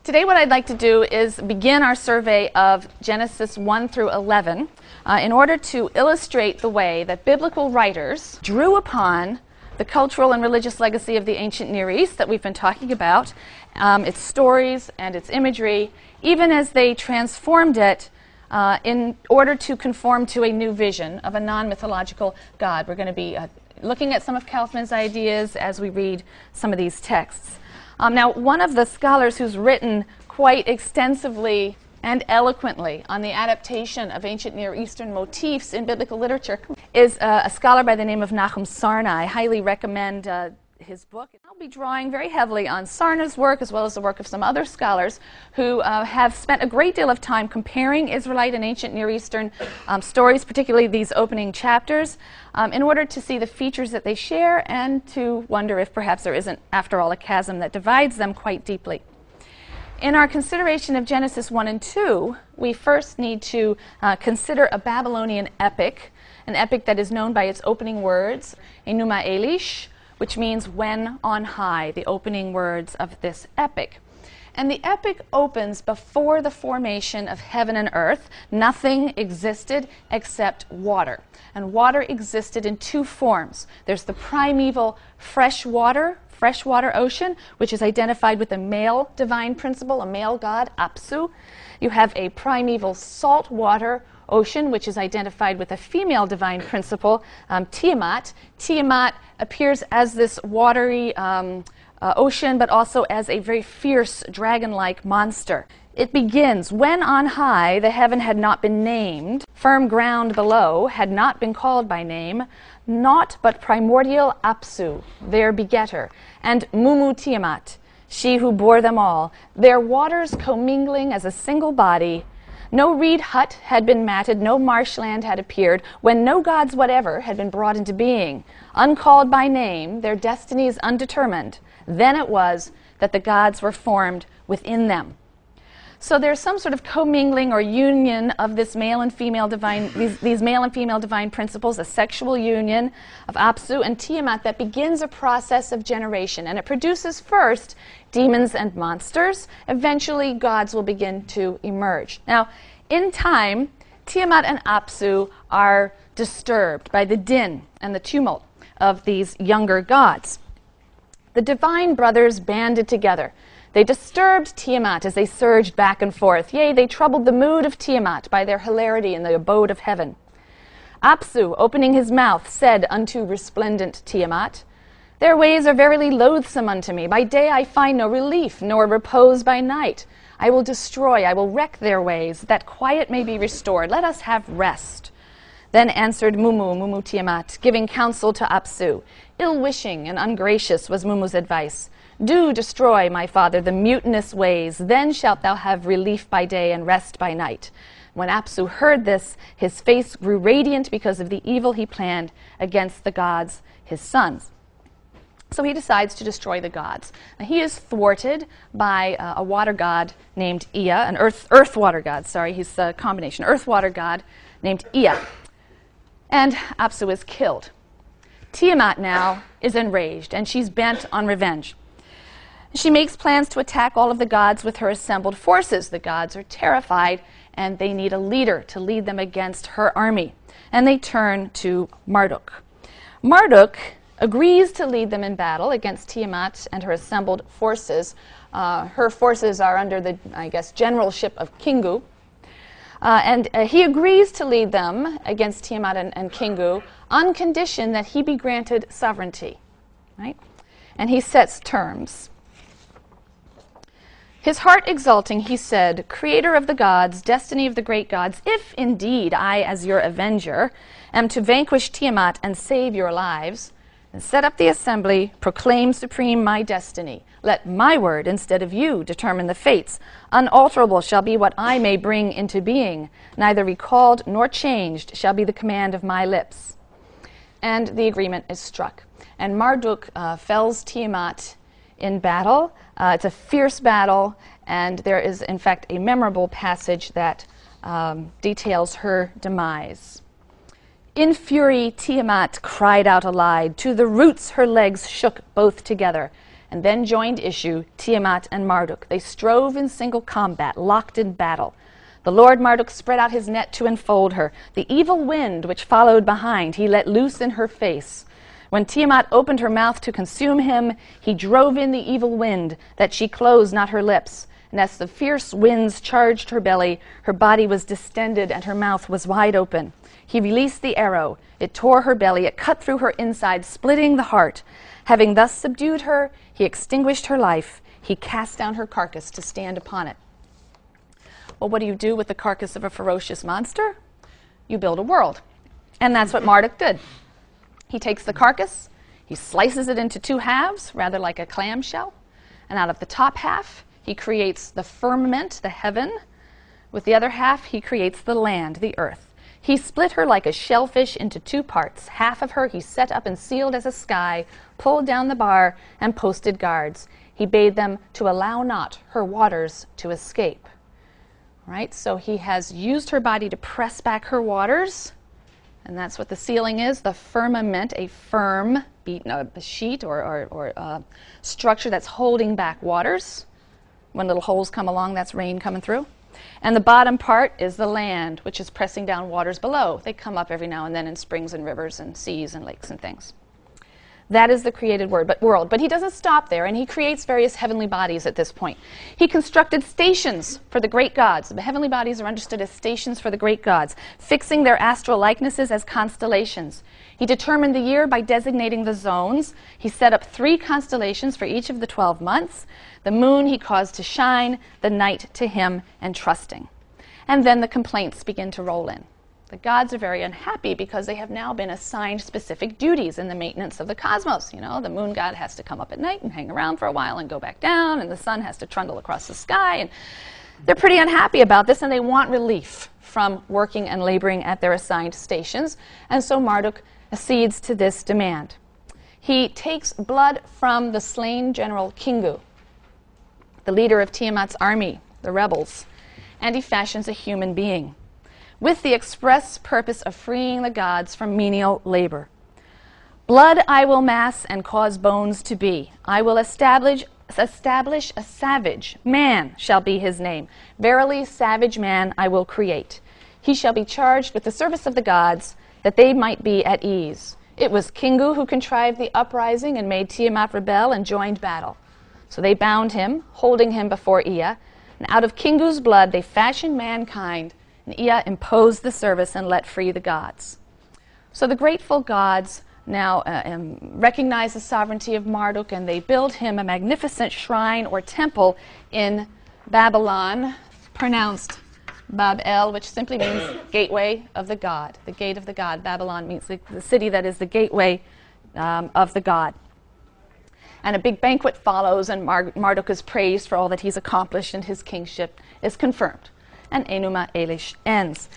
Today what I'd like to do is begin our survey of Genesis 1 through 11 in order to illustrate the way that biblical writers drew upon the cultural and religious legacy of the ancient Near East that we've been talking about, its stories and its imagery, even as they transformed it in order to conform to a new vision of a non-mythological God. We're going to be looking at some of Kaufman's ideas as we read some of these texts. Now, one of the scholars who's written quite extensively and eloquently on the adaptation of ancient Near Eastern motifs in biblical literature is a scholar by the name of Nahum Sarna. I highly recommend his book. I'll be drawing very heavily on Sarna's work as well as the work of some other scholars who have spent a great deal of time comparing Israelite and ancient Near Eastern stories, particularly these opening chapters, in order to see the features that they share and to wonder if perhaps there isn't, after all, a chasm that divides them quite deeply. In our consideration of Genesis 1 and 2, we first need to consider a Babylonian epic, an epic that is known by its opening words, Enuma Elish, which means when on high, the opening words of this epic. And the epic opens before the formation of heaven and earth. Nothing existed except water. And water existed in two forms. There's the primeval freshwater ocean, which is identified with a male divine principle, a male god, Apsu. You have a primeval saltwater ocean, which is identified with a female divine principle, Tiamat. Tiamat appears as this watery ocean, but also as a very fierce dragon-like monster. It begins, when on high the heaven had not been named, firm ground below had not been called by name, naught but primordial Apsu, their begetter, and Mumu Tiamat, she who bore them all, their waters commingling as a single body. No reed hut had been matted, no marshland had appeared, when no gods whatever had been brought into being. Uncalled by name, their destinies undetermined, then it was that the gods were formed within them. So there's some sort of commingling or union of this male and female divine, these male and female divine principles, a sexual union of Apsu and Tiamat that begins a process of generation. And it produces first demons and monsters. Eventually, gods will begin to emerge. Now, in time, Tiamat and Apsu are disturbed by the din and the tumult of these younger gods. The divine brothers banded together. They disturbed Tiamat as they surged back and forth. Yea, they troubled the mood of Tiamat by their hilarity in the abode of heaven. Apsu, opening his mouth, said unto resplendent Tiamat, their ways are verily loathsome unto me. By day I find no relief, nor repose by night. I will destroy, I will wreck their ways, that quiet may be restored. Let us have rest. Then answered Mumu Tiamat, giving counsel to Apsu. Ill-wishing and ungracious was Mumu's advice. Do destroy, my father, the mutinous ways, then shalt thou have relief by day and rest by night. When Apsu heard this, his face grew radiant because of the evil he planned against the gods, his sons. So he decides to destroy the gods. Now, he is thwarted by a water god named Ea, an earth water god, sorry, he's a combination, earth water god named Ea. And Apsu is killed. Tiamat now is enraged, and she's bent on revenge. She makes plans to attack all of the gods with her assembled forces. The gods are terrified, and they need a leader to lead them against her army. And they turn to Marduk. Marduk agrees to lead them in battle against Tiamat and her assembled forces. Her forces are under the, generalship of Kingu. And he agrees to lead them against Tiamat and Kingu on condition that he be granted sovereignty. Right? And he sets terms. His heart exulting, he said, Creator of the gods, destiny of the great gods, if indeed I, as your avenger, am to vanquish Tiamat and save your lives, and set up the assembly, proclaim supreme my destiny. Let my word instead of you determine the fates. Unalterable shall be what I may bring into being. Neither recalled nor changed shall be the command of my lips. And the agreement is struck. And Marduk fells Tiamat in battle. It's a fierce battle, and there is, in fact, a memorable passage that details her demise. In fury, Tiamat cried out alide. To the roots her legs shook both together. And then joined issue Tiamat and Marduk. They strove in single combat, locked in battle. The Lord Marduk spread out his net to enfold her. The evil wind which followed behind he let loose in her face. When Tiamat opened her mouth to consume him, he drove in the evil wind, that she closed not her lips. And as the fierce winds charged her belly, her body was distended and her mouth was wide open. He released the arrow. It tore her belly. It cut through her inside, splitting the heart. Having thus subdued her, he extinguished her life. He cast down her carcass to stand upon it. Well, what do you do with the carcass of a ferocious monster? You build a world. And that's what Marduk did. He takes the carcass, he slices it into two halves, rather like a clamshell, and out of the top half, he creates the firmament, the heaven. With the other half, he creates the land, the earth. He split her like a shellfish into two parts. Half of her he set up and sealed as a sky, pulled down the bar, and posted guards. He bade them to allow not her waters to escape. Right? So he has used her body to press back her waters, and that's what the sealing is, the firmament, a firm a sheet or structure that's holding back waters. When little holes come along, that's rain coming through. And the bottom part is the land, which is pressing down waters below. They come up every now and then in springs and rivers and seas and lakes and things. That is the created world. But he doesn't stop there, and he creates various heavenly bodies at this point. He constructed stations for the great gods. The heavenly bodies are understood as stations for the great gods, fixing their astral likenesses as constellations. He determined the year by designating the zones. He set up 3 constellations for each of the 12 months. The moon he caused to shine, the night to him and trusting. And then the complaints begin to roll in. The gods are very unhappy because they have now been assigned specific duties in the maintenance of the cosmos. You know, the moon god has to come up at night and hang around for a while and go back down, and the sun has to trundle across the sky. And they're pretty unhappy about this, and they want relief from working and laboring at their assigned stations. And so Marduk accedes to this demand. He takes blood from the slain general Kingu, the leader of Tiamat's army, the rebels, and he fashions a human being, with the express purpose of freeing the gods from menial labor. Blood I will mass and cause bones to be. I will establish a savage. Man shall be his name. Verily, savage man I will create. He shall be charged with the service of the gods, that they might be at ease. It was Kingu who contrived the uprising and made Tiamat rebel and joined battle. So they bound him, holding him before Ea, and out of Kingu's blood they fashioned mankind, and Ea imposed the service and let free the gods. So the grateful gods now recognize the sovereignty of Marduk, and they build him a magnificent shrine or temple in Babylon, pronounced Bab-El, which simply means gateway of the god, the gate of the god. Babylon means the city that is the gateway of the god. And a big banquet follows, and Marduk is praised for all that he's accomplished, and his kingship is confirmed. And Enuma Elish ends.